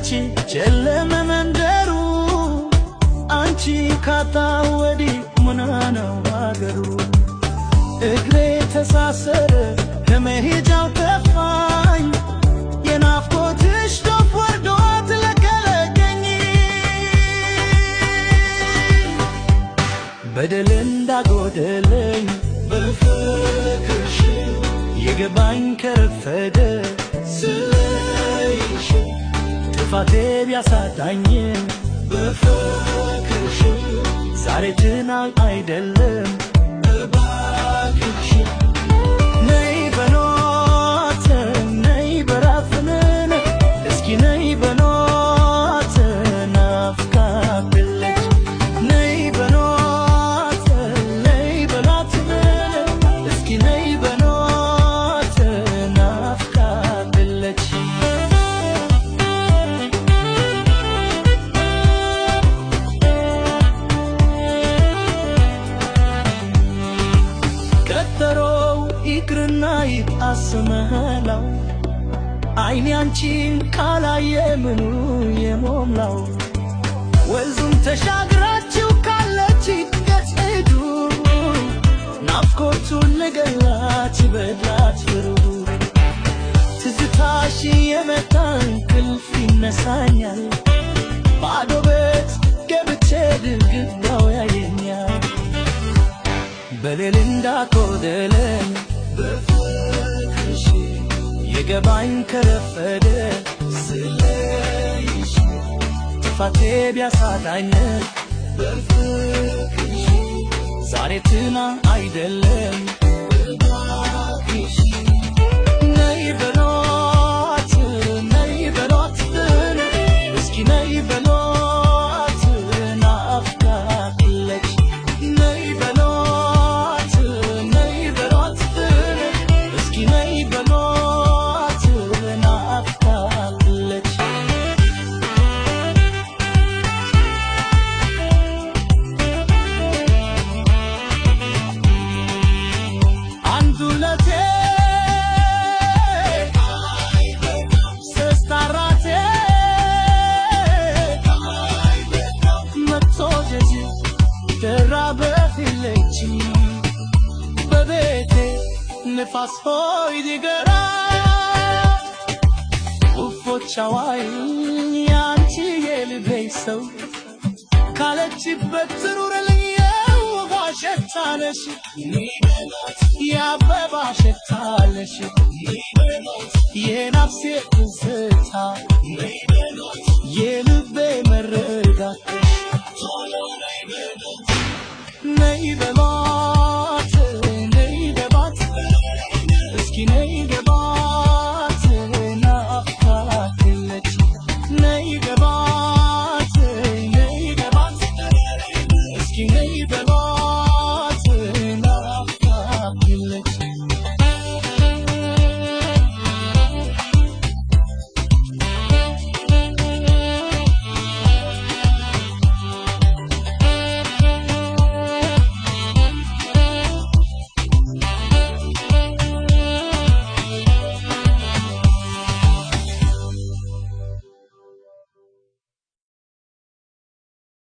መቼ ጨለመ መንደሩ አንቺ ካጣው ወዲህ ምን ነው አገሩ እግሬ ተሳሰረ ከመሄጃው ጠፋኝ የናፍቆትሽ ዶፍ ወርዶ ተለቀለቀኝ በደል እንዳጎደለኝ በፍቅርሽ የገባኝ ከረፈደ ስለይሽ ጥፋቴ ቢያሳጣኝም በፍቅርሽ ዛሬ ትናንት አይደለም እባክሽ ነይ በኖት ነይ በራፍነን እስኪ ነይ በኖት ናፍቃለች ነይ በኖት ነይ በራፍነን እስኪ ነይ በኖት ናፍቃለች ይቅርና ይጣስመላው አይኔ አንቺን ካላየ ምኑ የሞላው ወንዙን ተሻግራችሁ ካለች ገጽዱ ናፍቆቱን ልገላት በድላት ፍሩ ትዝታሽ የመጣን እንቅልፍ ይነሳኛል ባዶ ቤት ገብቼ ድርግዳው ያየኛል በሌል እንዳጎደለኝ በፍቅርሽ የገባኝ ከረፈደ ስለይሽ ጥፋቴ ቢያሳጣኝ በፍቅርሽ ዛሬ ትናንት አይደለም እባክሽ ነይ በሏት ነይ በሏት እስኪ ነይ በሏት ናፍቃለች ነይ በሏት ነይ በሏት እስኪ ነይ በሏት ናፍቃለች አንዱ ለቴ ስስታራቴ መቶጀጅ ተራበፊለች በቤቴ ንፋስ ሆይ ዲገራ ውፎቻዋይ ያንቺ የልቤ ሰው ካለችበት ትሩርልኝ የውሃ ሸታለሽ የአበባ ሸታለሽ የነፍሴ ትዝታ የልቤ መረጋት ነይ በሏት